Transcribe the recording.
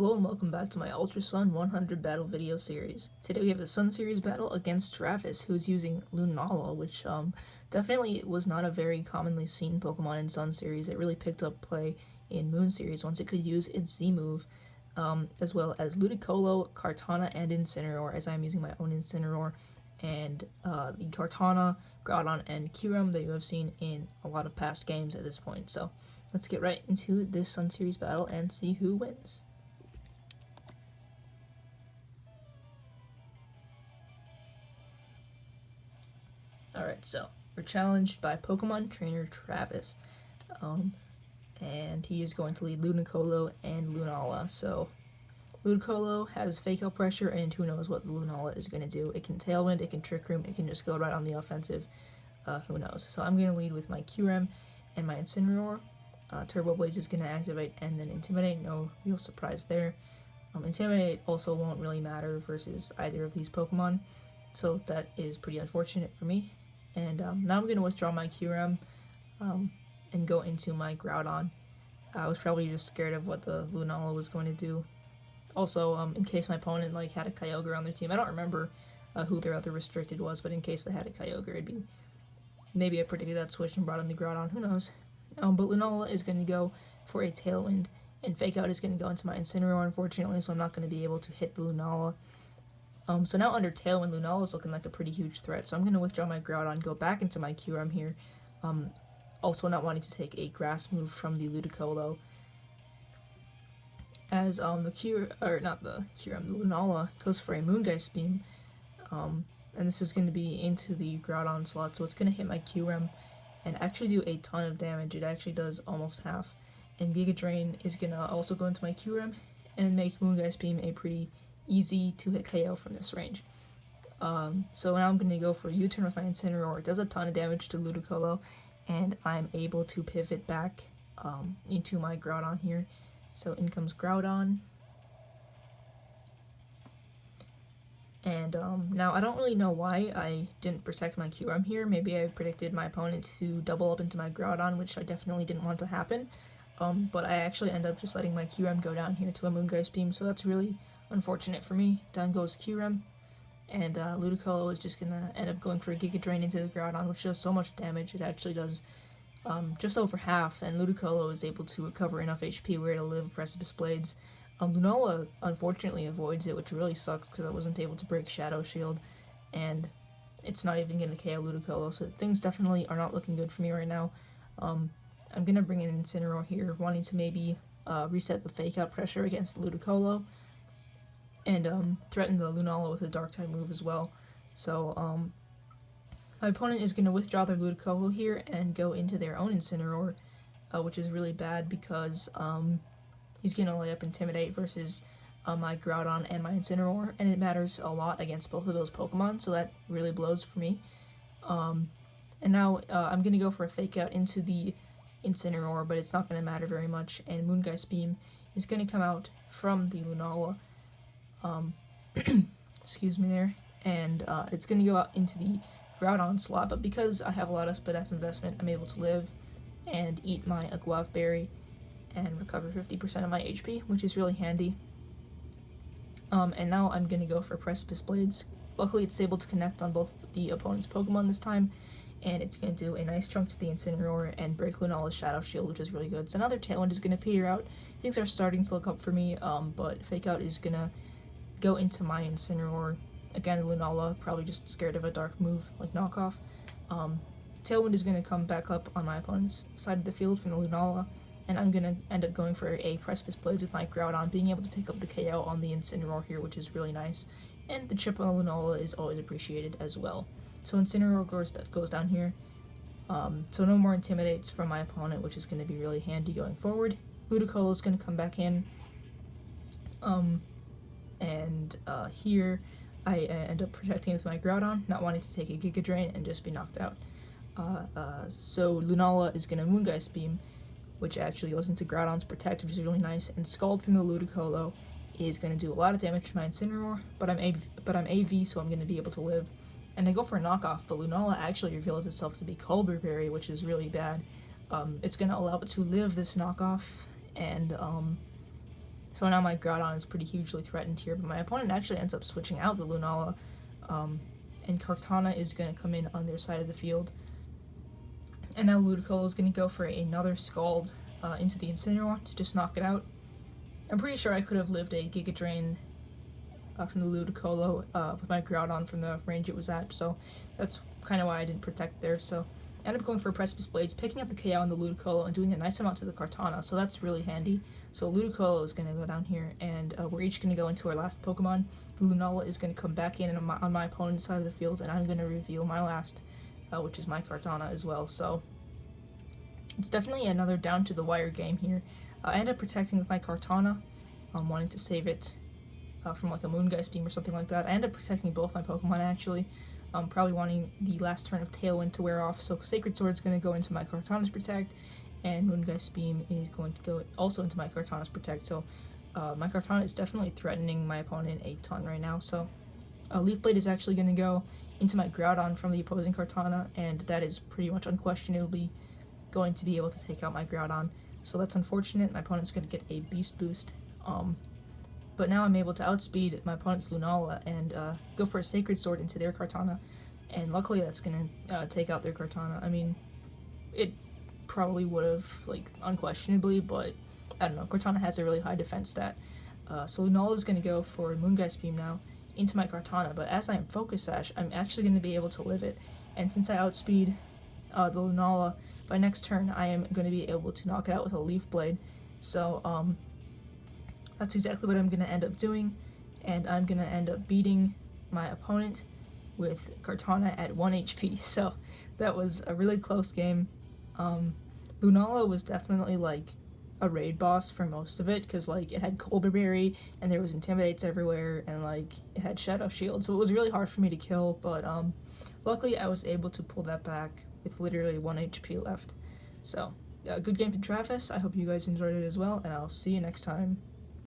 Hello and welcome back to my Ultra Sun 100 battle video series. Today we have a Sun series battle against Travis, who's using Lunala, which definitely was not a very commonly seen Pokemon in Sun series. It really picked up play in Moon series once it could use its Z move, as well as Ludicolo, Kartana, and Incineroar, as I'm using my own Incineroar, and the Kartana, Groudon, and Kyurem that you have seen in a lot of past games at this point. So let's get right into this Sun series battle and see who wins. Alright, so we're challenged by Pokemon Trainer Travis, and he is going to lead Ludicolo and Lunala. So Ludicolo has Fake Out Pressure, and who knows what Lunala is going to do. It can Tailwind, it can Trick Room, it can just go right on the offensive. Who knows? So I'm going to lead with my Kyurem and my Incineroar. Turbo Blaze is going to activate, and then Intimidate. No real surprise there. Intimidate also won't really matter versus either of these Pokemon, so that is pretty unfortunate for me. And now I'm going to withdraw my Kyurem and go into my Groudon. I was probably just scared of what the Lunala was going to do. Also, in case my opponent had a Kyogre on their team, I don't remember who their other restricted was, but in case they had a Kyogre, it'd be maybe I predicted that switch and brought in the Groudon. Who knows? But Lunala is going to go for a Tailwind, and Fake Out is going to go into my Incineroar, unfortunately, so I'm not going to be able to hit the Lunala. So now under Tailwind, Lunala is looking like a pretty huge threat, so I'm going to withdraw my Groudon, go back into my Kyurem here, also not wanting to take a Grass move from the Ludicolo, as the Lunala goes for a Moongeist Beam, and this is going to be into the Groudon slot, so it's going to hit my Kyurem and actually do a ton of damage. It actually does almost half, and Giga Drain is going to also go into my Kyurem and make Moongeist Beam a pretty easy to hit KO from this range. So now I'm going to go for a U-turn with my Incineroar. It does a ton of damage to Ludicolo, and I'm able to pivot back into my Groudon here. So in comes Groudon. And now I don't really know why I didn't protect my Kyurem here. Maybe I predicted my opponent to double up into my Groudon, which I definitely didn't want to happen. But I actually end up just letting my Kyurem go down here to a Moongeist Beam, so that's really unfortunate for me. Down goes Kyurem, and Ludicolo is just going to end up going for a Giga Drain into the Groudon, which does so much damage. It actually does just over half, and Ludicolo is able to recover enough HP where it'll live Precipice Blades. Lunala unfortunately avoids it, which really sucks because I wasn't able to break Shadow Shield, and it's not even going to KO Ludicolo, so things definitely are not looking good for me right now. I'm going to bring in Incineroar here, wanting to maybe reset the Fake Out Pressure against Ludicolo, and threaten the Lunala with a Dark-type move as well. So my opponent is going to withdraw their Ludicolo here and go into their own Incineroar, which is really bad because he's going to lay up Intimidate versus my Groudon and my Incineroar, and it matters a lot against both of those Pokemon, so that really blows for me. And now I'm going to go for a Fake Out into the Incineroar, but it's not going to matter very much, and Moongeist Beam is going to come out from the Lunala. Excuse me there, and it's going to go out into the Groudon slot, but because I have a lot of Split F investment, I'm able to live and eat my Aguav Berry and recover 50% of my HP, which is really handy. And now I'm going to go for Precipice Blades. Luckily it's able to connect on both the opponent's Pokemon this time, and it's going to do a nice chunk to the Incineroar and break Lunala's Shadow Shield, which is really good. So now their Tailwind is going to peter out. Things are starting to look up for me, but Fake Out is going to go into my Incineroar. Again, Lunala, probably just scared of a dark move, like Knockoff. Tailwind is going to come back up on my opponent's side of the field from the Lunala, and I'm going to end up going for a Precipice Blades with my Groudon, being able to pick up the KO on the Incineroar here, which is really nice. And the chip on the Lunala is always appreciated as well. So Incineroar goes down here. So no more Intimidates from my opponent, which is going to be really handy going forward. Ludicolo is going to come back in. Here I end up protecting with my Groudon, not wanting to take a Giga Drain and just be knocked out. So Lunala is going to Moongeist Beam, which actually goes into Groudon's Protect, which is really nice, and Scald from the Ludicolo is going to do a lot of damage to my Incineroar, but I'm AV, so I'm going to be able to live. And I go for a knockoff, but Lunala actually reveals itself to be Colbur Berry, which is really bad. It's going to allow it to live this knockoff, and So now my Groudon is pretty hugely threatened here, but my opponent actually ends up switching out the Lunala, and Kartana is going to come in on their side of the field. And now Ludicolo is going to go for another Scald into the Incineroar to just knock it out. I'm pretty sure I could have lived a Giga Drain from the Ludicolo with my Groudon from the range it was at, so that's kind of why I didn't protect there. So I ended up going for Precipice Blades, picking up the KO on the Ludicolo and doing a nice amount to the Kartana, so that's really handy. So Ludicolo is going to go down here, and we're each going to go into our last Pokemon. Lunala is going to come back in on my opponent's side of the field, and I'm going to reveal my last, which is my Kartana as well. So it's definitely another down-to-the-wire game here. I ended up protecting with my Kartana, wanting to save it from like a Moongeist Beam or something like that. I ended up protecting both my Pokemon actually, probably wanting the last turn of Tailwind to wear off, so Sacred Sword is going to go into my Kartana's Protect, and Moongeist Beam is going to go also into my Kartana's Protect, so my Kartana is definitely threatening my opponent a ton right now. So Leaf Blade is actually going to go into my Groudon from the opposing Kartana, and that is pretty much unquestionably going to be able to take out my Groudon, so that's unfortunate. My opponent's going to get a Beast Boost, but now I'm able to outspeed my opponent's Lunala and go for a Sacred Sword into their Kartana, and luckily that's going to take out their Kartana. I mean, it probably would have, like, unquestionably, but I don't know, Kartana has a really high defense stat. So Lunala is going to go for Moongeist Beam now into my Kartana, but as I am Focus Sash, I'm actually going to be able to live it, and since I outspeed the Lunala, by next turn I am going to be able to knock it out with a Leaf Blade. So that's exactly what I'm going to end up doing, and I'm going to end up beating my opponent with Kartana at 1 HP, so that was a really close game. Lunala was definitely like a raid boss for most of it, because like it had Colbur Berry, and there was Intimidates everywhere, and like it had Shadow Shield, so it was really hard for me to kill, but luckily I was able to pull that back with literally 1 HP left. So, good game to Travis. I hope you guys enjoyed it as well, and I'll see you next time.